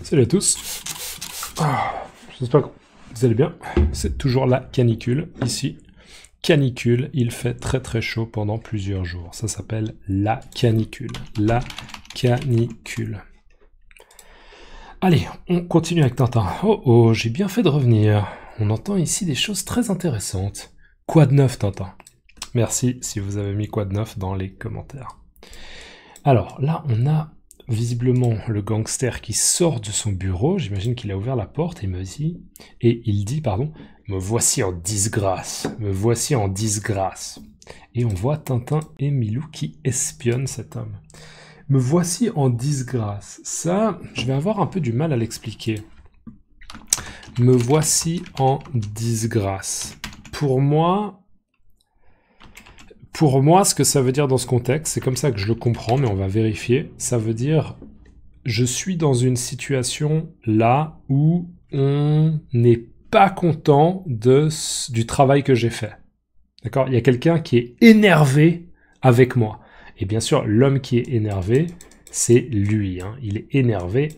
Salut à tous. J'espère que vous allez bien. C'est toujours la canicule ici. Canicule, il fait très très chaud pendant plusieurs jours. Ça s'appelle la canicule. La canicule. Allez, on continue avec Tintin. Oh oh, j'ai bien fait de revenir. On entend ici des choses très intéressantes. Quoi de neuf, Tintin? Merci si vous avez mis quoi de neuf dans les commentaires. Alors là, on a visiblement le gangster qui sort de son bureau. J'imagine qu'il a ouvert la porte et il dit, me voici en disgrâce, me voici en disgrâce. Et on voit Tintin et Milou qui espionnent cet homme. Me voici en disgrâce. Ça, je vais avoir un peu du mal à l'expliquer. Me voici en disgrâce. Pour moi, ce que ça veut dire dans ce contexte, c'est comme ça que je le comprends, mais on va vérifier. Ça veut dire, je suis dans une situation là où on n'est pas content du travail que j'ai fait. D'accord ? Il y a quelqu'un qui est énervé avec moi. Et bien sûr, l'homme qui est énervé, c'est lui. Hein. Il est énervé,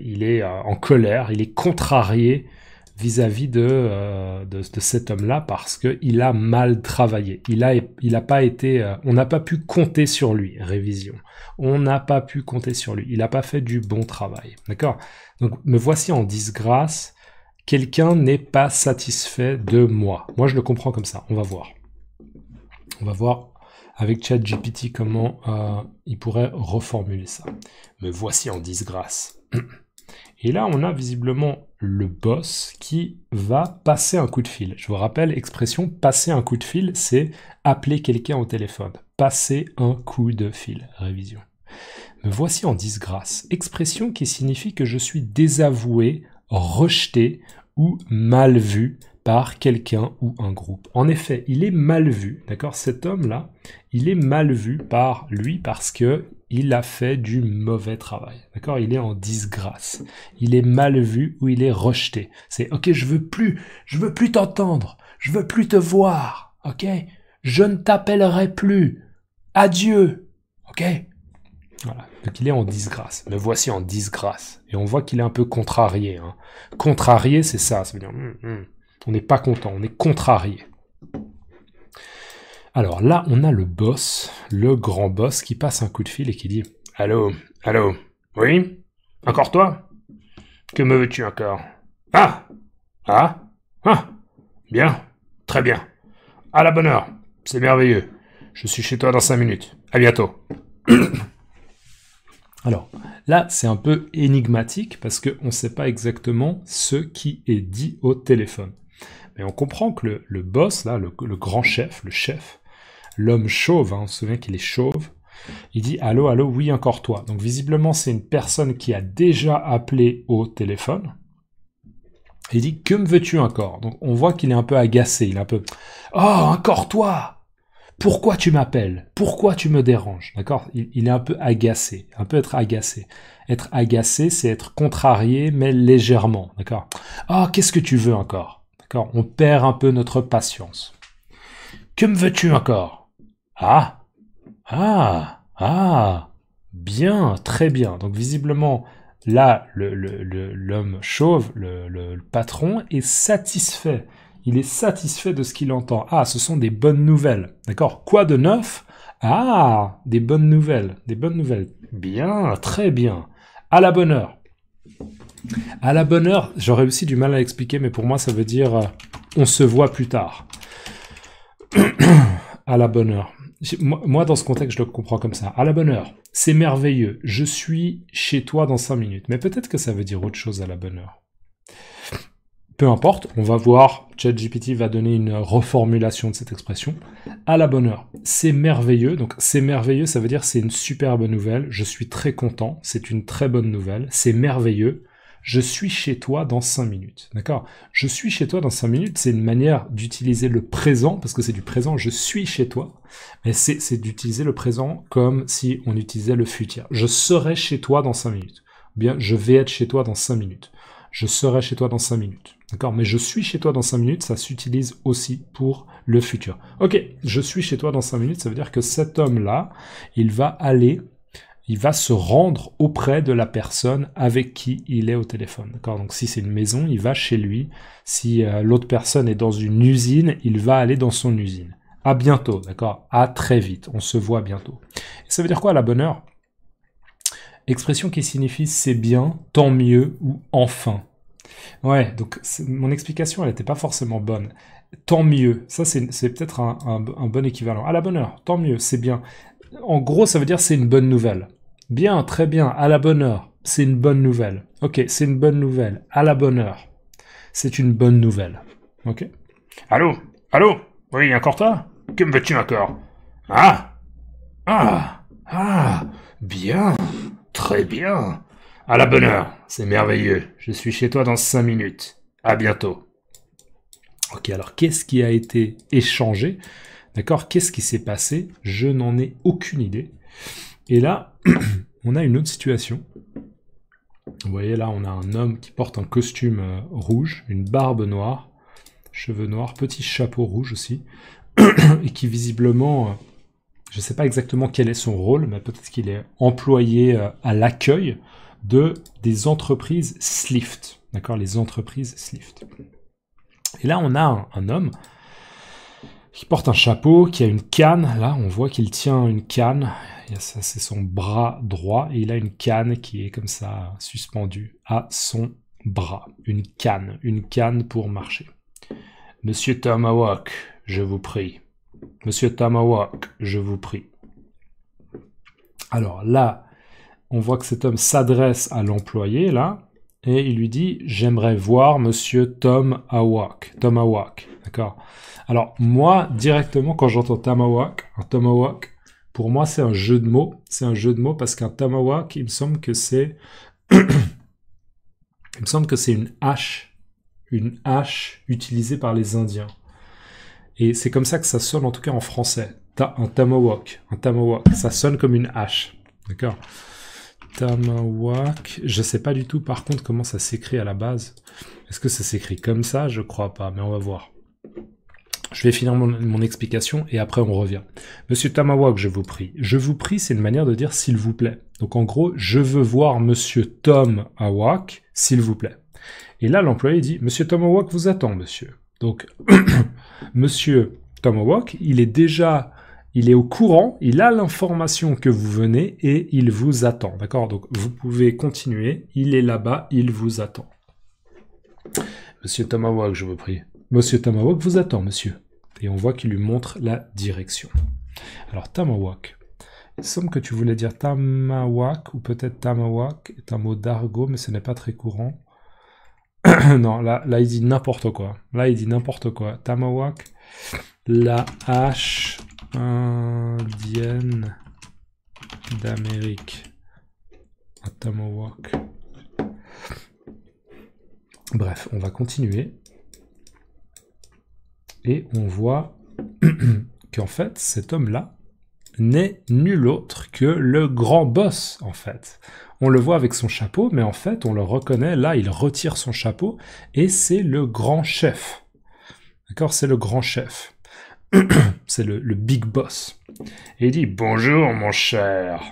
il est en colère, il est contrarié vis-à-vis de cet homme-là parce qu'il a mal travaillé. Il a pas été, on n'a pas pu compter sur lui. Révision. On n'a pas pu compter sur lui. Il n'a pas fait du bon travail. D'accord ? Donc, me voici en disgrâce. Quelqu'un n'est pas satisfait de moi. Moi, je le comprends comme ça. On va voir. On va voir avec ChatGPT comment il pourrait reformuler ça. Me voici en disgrâce. Et là, on a visiblement le boss qui va passer un coup de fil. Je vous rappelle, expression passer un coup de fil, c'est appeler quelqu'un au téléphone. Passer un coup de fil. Révision. Me voici en disgrâce. Expression qui signifie que je suis désavoué, rejeté ou mal vu par quelqu'un ou un groupe. En effet, il est mal vu, d'accord ? Cet homme-là, il est mal vu par lui parce que il a fait du mauvais travail, d'accord ? Il est en disgrâce. Il est mal vu ou il est rejeté. C'est ok, je veux plus t'entendre, je veux plus te voir, ok ? Je ne t'appellerai plus. Adieu, ok ? Voilà. Donc il est en disgrâce. Me voici en disgrâce. Et on voit qu'il est un peu contrarié. Hein. Contrarié, c'est ça. Ça veut dire on n'est pas content, on est contrarié. Alors là, on a le boss, le grand boss, qui passe un coup de fil et qui dit « Allô, allô, oui ? Encore toi ? Que me veux-tu encore ? Ah ! Bien, très bien. À la bonne heure, c'est merveilleux. Je suis chez toi dans 5 minutes. À bientôt. » Alors, là, c'est un peu énigmatique parce qu'on ne sait pas exactement ce qui est dit au téléphone. Mais on comprend que le boss, là, le grand chef, le chef, l'homme chauve, hein, on se souvient qu'il est chauve, il dit « Allô, allô, oui, encore toi ». Donc visiblement, c'est une personne qui a déjà appelé au téléphone. Il dit « Que me veux-tu encore ?» Donc on voit qu'il est un peu agacé, il est un peu « Oh, encore toi ! Pourquoi tu m'appelles ? Pourquoi tu me déranges ?» D'accord ? Il est un peu agacé, un peu être agacé. Être agacé, c'est être contrarié, mais légèrement. D'accord ? « Oh, qu'est-ce que tu veux encore ?» D'accord ? On perd un peu notre patience. « Que me veux-tu encore ? » Bien, très bien. Donc visiblement, là, l'homme chauve, le patron, est satisfait. Il est satisfait de ce qu'il entend. Ah, ce sont des bonnes nouvelles. D'accord ? Quoi de neuf ? Ah, des bonnes nouvelles. Des bonnes nouvelles. Bien, très bien. À la bonne heure. À la bonne heure, j'aurais aussi du mal à l'expliquer, mais pour moi, ça veut dire on se voit plus tard. À la bonne heure. Moi, dans ce contexte, je le comprends comme ça. À la bonne heure. C'est merveilleux. Je suis chez toi dans 5 minutes. Mais peut-être que ça veut dire autre chose à la bonne heure. Peu importe, on va voir. ChatGPT va donner une reformulation de cette expression. À la bonne heure. C'est merveilleux. Donc, c'est merveilleux, ça veut dire c'est une super bonne nouvelle. Je suis très content. C'est une très bonne nouvelle. C'est merveilleux. Je suis chez toi dans 5 minutes. D'accord ? Je suis chez toi dans 5 minutes, c'est une manière d'utiliser le présent, parce que c'est du présent, je suis chez toi, mais c'est d'utiliser le présent comme si on utilisait le futur. Je serai chez toi dans 5 minutes. Ou bien, je vais être chez toi dans 5 minutes. Je serai chez toi dans 5 minutes. D'accord ? Mais je suis chez toi dans 5 minutes, ça s'utilise aussi pour le futur. Ok, je suis chez toi dans 5 minutes, ça veut dire que cet homme-là, il va aller il va se rendre auprès de la personne avec qui il est au téléphone. D'accord? Donc si c'est une maison, il va chez lui. Si l'autre personne est dans une usine, il va aller dans son usine. À bientôt, d'accord? À très vite, on se voit bientôt. Et ça veut dire quoi à la bonne heure? Expression qui signifie c'est bien, tant mieux ou enfin. Ouais, donc mon explication, elle n'était pas forcément bonne. Tant mieux, ça c'est peut-être un bon équivalent. À la bonne heure, tant mieux, c'est bien. En gros, ça veut dire c'est une bonne nouvelle. Bien, très bien, à la bonne heure, c'est une bonne nouvelle. Ok, c'est une bonne nouvelle, à la bonne heure. C'est une bonne nouvelle. Ok? Allô? Allô? Oui, encore toi? Que me veux-tu encore? Ah! Ah! Ah! Bien! Très bien! À la bonne heure, c'est merveilleux. Je suis chez toi dans 5 minutes. À bientôt. Ok, alors qu'est-ce qui a été échangé? D'accord? Qu'est-ce qui s'est passé? Je n'en ai aucune idée. Et là, on a une autre situation. Vous voyez, là, on a un homme qui porte un costume rouge, une barbe noire, cheveux noirs, petit chapeau rouge aussi, et qui visiblement, je ne sais pas exactement quel est son rôle, mais peut-être qu'il est employé à l'accueil des entreprises Slift. D'accord? Les entreprises Slift. Et là, on a un homme qui porte un chapeau, qui a une canne. Là, on voit qu'il tient une canne. Ça, c'est son bras droit. Et il a une canne qui est comme ça, suspendue à son bras. Une canne pour marcher. Monsieur Tomahawk, je vous prie. Monsieur Tomahawk, je vous prie. Alors là, on voit que cet homme s'adresse à l'employé, là, et il lui dit « J'aimerais voir Monsieur Tomahawk. » Tomahawk, d'accord? Alors, moi, directement, quand j'entends Tomahawk, un Tomahawk, pour moi, c'est un jeu de mots. C'est un jeu de mots parce qu'un Tomahawk, il me semble que c'est... il me semble que c'est une hache utilisée par les Indiens. Et c'est comme ça que ça sonne, en tout cas en français. Un Tomahawk, ça sonne comme une hache, d'accord? Tomahawk, je sais pas du tout par contre comment ça s'écrit à la base. Est-ce que ça s'écrit comme ça? Je crois pas, mais on va voir. Je vais finir mon explication et après on revient. Monsieur Tomahawk, je vous prie. Je vous prie, c'est une manière de dire s'il vous plaît. Donc en gros, je veux voir Monsieur Tomahawk, s'il vous plaît. Et là, l'employé dit, Monsieur Tomahawk vous attend, monsieur. Donc, Monsieur Tomahawk, il est au courant, il a l'information que vous venez et il vous attend. D'accord? Donc, vous pouvez continuer. Il est là-bas, il vous attend. Monsieur Tomahawk, je vous prie. Monsieur Tomahawk vous attend, monsieur. Et on voit qu'il lui montre la direction. Alors, Tomahawk. Il semble que tu voulais dire Tamawak ou peut-être Tamawak est un mot d'argot, mais ce n'est pas très courant. Non, là, il dit n'importe quoi. Là, il dit n'importe quoi. Tomahawk, la hache indienne d'Amérique. Un Tomahawk. Bref, on va continuer. Et on voit qu'en fait, cet homme-là n'est nul autre que le grand boss, en fait. On le voit avec son chapeau, mais en fait, on le reconnaît. Là, il retire son chapeau et c'est le grand chef. D'accord? C'est le grand chef. C'est le big boss. Et il dit « Bonjour, mon cher ».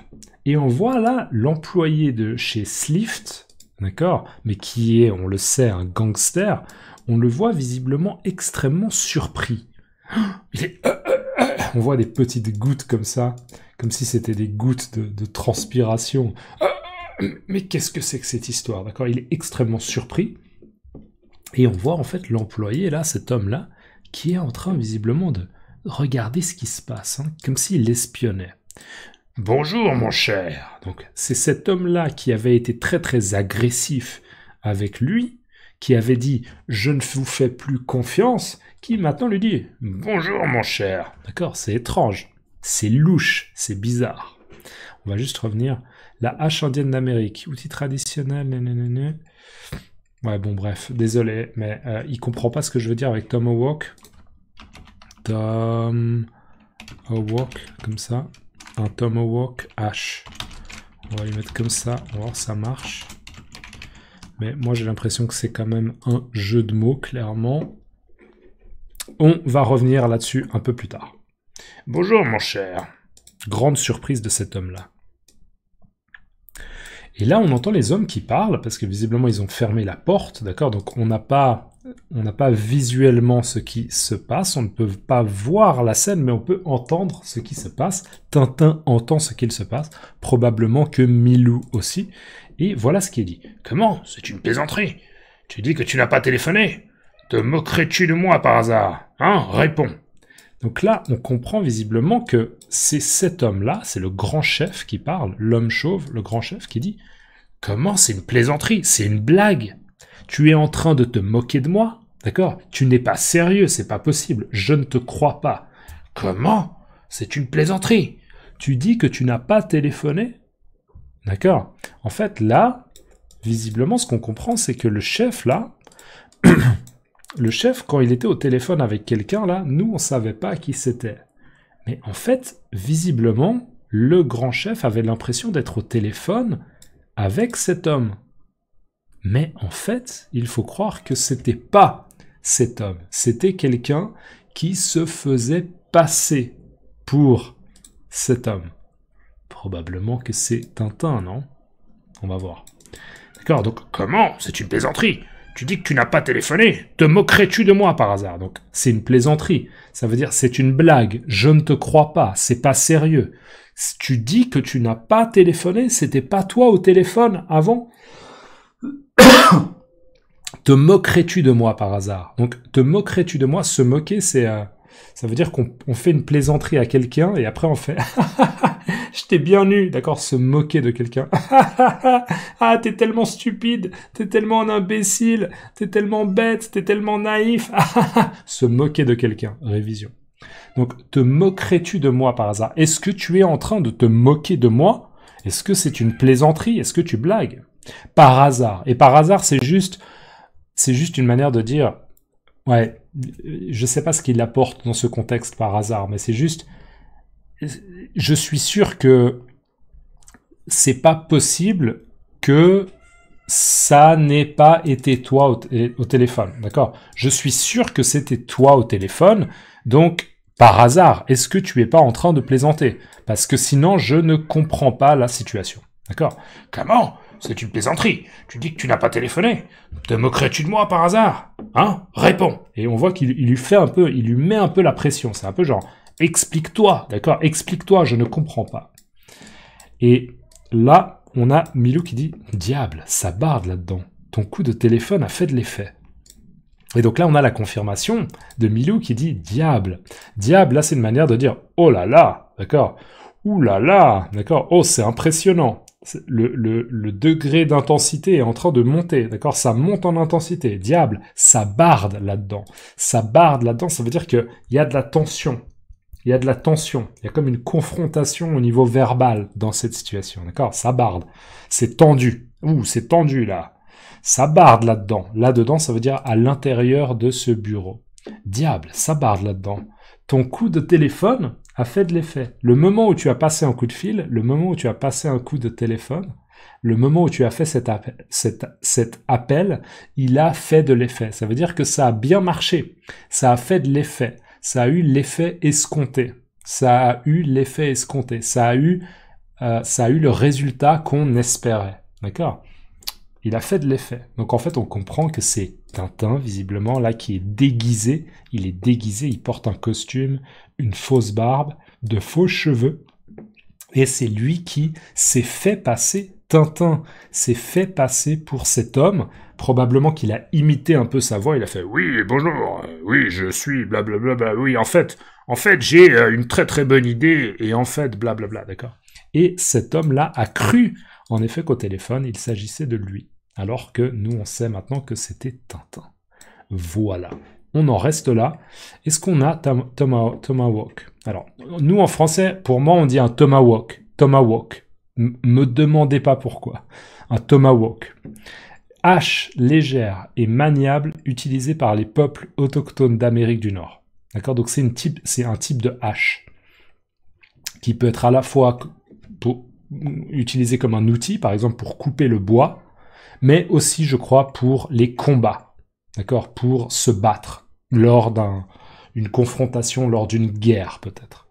Et on voit là l'employé de chez Slift, d'accord? Mais qui est, on le sait, un gangster. On le voit visiblement extrêmement surpris. On voit des petites gouttes comme ça, comme si c'était des gouttes de transpiration. Mais qu'est-ce que c'est que cette histoire, d'accord? Il est extrêmement surpris. Et on voit en fait l'employé, là, cet homme-là, qui est en train visiblement de regarder ce qui se passe, hein, comme s'il espionnait. Bonjour, mon cher. Donc, c'est cet homme-là qui avait été très très agressif avec lui, qui avait dit « Je ne vous fais plus confiance », qui maintenant lui dit « Bonjour, mon cher ». D'accord, c'est étrange, c'est louche, c'est bizarre. On va juste revenir. La hache indienne d'Amérique, outil traditionnel, nanana. Ouais, bon, bref, désolé, mais il comprend pas ce que je veux dire avec Tomahawk. Tomahawk, comme ça. Un Tomahawk hache. On va lui mettre comme ça, on va voir si ça marche. Mais moi, j'ai l'impression que c'est quand même un jeu de mots, clairement. On va revenir là-dessus un peu plus tard. Bonjour, mon cher. Grande surprise de cet homme-là. Et là, on entend les hommes qui parlent, parce que visiblement, ils ont fermé la porte, d'accord? Donc, on n'a pas visuellement ce qui se passe, on ne peut pas voir la scène, mais on peut entendre ce qui se passe. Tintin entend ce qu'il se passe, probablement que Milou aussi. Et voilà ce qui est dit. Comment? C'est une plaisanterie. Tu dis que tu n'as pas téléphoné. Te moquerais-tu de moi par hasard? Hein? Réponds. Donc là, on comprend visiblement que c'est cet homme-là, c'est le grand chef qui parle, l'homme chauve, le grand chef qui dit « Comment c'est une plaisanterie? C'est une blague. Tu es en train de te moquer de moi, d'accord? Tu n'es pas sérieux, c'est pas possible. Je ne te crois pas. Comment? C'est une plaisanterie. Tu dis que tu n'as pas téléphoné? D'accord? En fait, là, visiblement, ce qu'on comprend, c'est que le chef, là, le chef, quand il était au téléphone avec quelqu'un, là, nous, on savait pas qui c'était. Mais en fait, visiblement, le grand chef avait l'impression d'être au téléphone avec cet homme. Mais en fait, il faut croire que c'était pas cet homme. C'était quelqu'un qui se faisait passer pour cet homme. Probablement que c'est Tintin, non? On va voir. D'accord, donc comment? C'est une plaisanterie. Tu dis que tu n'as pas téléphoné. Te moquerais-tu de moi par hasard? Donc, c'est une plaisanterie. Ça veut dire c'est une blague. Je ne te crois pas. C'est pas sérieux. Tu dis que tu n'as pas téléphoné. C'était pas toi au téléphone avant? Te moquerais-tu de moi par hasard? Donc, te moquerais-tu de moi? Se moquer, c'est... ça veut dire qu'on fait une plaisanterie à quelqu'un et après on fait je t'ai bien eu, d'accord, se moquer de quelqu'un. Ah, t'es tellement stupide, t'es tellement un imbécile, t'es tellement bête, t'es tellement naïf. Se moquer de quelqu'un, révision. Donc, te moquerais-tu de moi par hasard? Est-ce que tu es en train de te moquer de moi? Est-ce que c'est une plaisanterie? Est-ce que tu blagues? Par hasard. Et par hasard, c'est juste une manière de dire, ouais, je sais pas ce qu'il apporte dans ce contexte par hasard, mais c'est juste, je suis sûr que c'est pas possible que ça n'ait pas été toi au téléphone, d'accord? Je suis sûr que c'était toi au téléphone, donc par hasard, est-ce que tu es pas en train de plaisanter? Parce que sinon, je ne comprends pas la situation, d'accord? Comment? C'est une plaisanterie. Tu dis que tu n'as pas téléphoné. Te moquerais-tu de moi par hasard? Hein? Réponds. Et on voit qu'il lui met un peu la pression. C'est un peu genre, explique-toi, d'accord? Explique-toi, je ne comprends pas. Et là, on a Milou qui dit, diable, ça barde là-dedans. Ton coup de téléphone a fait de l'effet. Et donc là, on a la confirmation de Milou qui dit, diable. Diable, là, c'est une manière de dire, oh là là, d'accord? Ouh là là, d'accord? Oh, c'est impressionnant. Le degré d'intensité est en train de monter, d'accord? Ça monte en intensité. Diable, ça barde là-dedans. Ça barde là-dedans, ça veut dire qu'il y a de la tension. Il y a de la tension. Il y a comme une confrontation au niveau verbal dans cette situation, d'accord? Ça barde. C'est tendu. Ouh, c'est tendu là. Ça barde là-dedans. Là-dedans, ça veut dire à l'intérieur de ce bureau. Diable, ça barde là-dedans. Ton coup de téléphone a fait de l'effet. Le moment où tu as passé un coup de fil, le moment où tu as passé un coup de téléphone, le moment où tu as fait cet appel, il a fait de l'effet. Ça veut dire que ça a bien marché. Ça a fait de l'effet. Ça a eu l'effet escompté. Ça a eu l'effet escompté. Ça a eu le résultat qu'on espérait. D'accord? Il a fait de l'effet. Donc en fait, on comprend que c'est Tintin, visiblement, là, qui est déguisé. Il est déguisé, il porte un costume, une fausse barbe, de faux cheveux. Et c'est lui qui s'est fait passer, Tintin s'est fait passer pour cet homme. Probablement qu'il a imité un peu sa voix. Il a fait « Oui, bonjour, oui, je suis blablabla, oui, en fait, j'ai une très très bonne idée, et en fait, blablabla, d'accord ?» Et cet homme-là a cru, en effet, qu'au téléphone, il s'agissait de lui. Alors que nous, on sait maintenant que c'était Tintin. Voilà. On en reste là. Est-ce qu'on a Tomahawk? Alors, nous, en français, pour moi, on dit un Tomahawk. Tomahawk. Me demandez pas pourquoi. Un Tomahawk. Hache légère et maniable utilisée par les peuples autochtones d'Amérique du Nord. D'accord? Donc, c'est un type de hache qui peut être à la fois utilisé comme un outil, par exemple, pour couper le bois, mais aussi, je crois, pour les combats, d'accord, pour se battre lors d'une confrontation, lors d'une guerre, peut-être.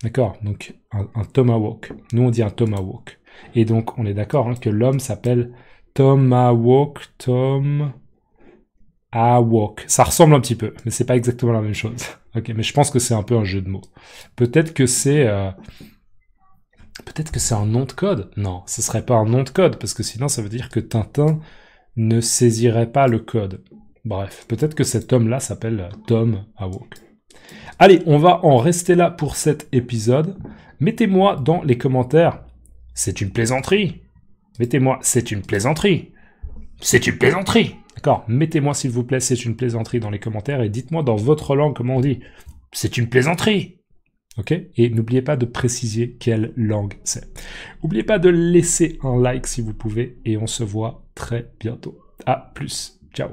D'accord, donc un tomahawk. Nous, on dit un tomahawk. Et donc, on est d'accord hein, que l'homme s'appelle Tomahawk, Tomahawk. Ça ressemble un petit peu, mais c'est pas exactement la même chose. Ok, mais je pense que c'est un peu un jeu de mots. Peut-être que c'est un nom de code. Non, ce serait pas un nom de code, parce que sinon ça veut dire que Tintin ne saisirait pas le code. Bref, peut-être que cet homme-là s'appelle Tom Hawk. Allez, on va en rester là pour cet épisode. Mettez-moi dans les commentaires, c'est une plaisanterie. Mettez-moi, c'est une plaisanterie. C'est une plaisanterie. D'accord, mettez-moi s'il vous plaît, c'est une plaisanterie dans les commentaires et dites-moi dans votre langue comment on dit. C'est une plaisanterie. Ok, et n'oubliez pas de préciser quelle langue c'est. N'oubliez pas de laisser un like si vous pouvez et on se voit très bientôt. À plus, ciao.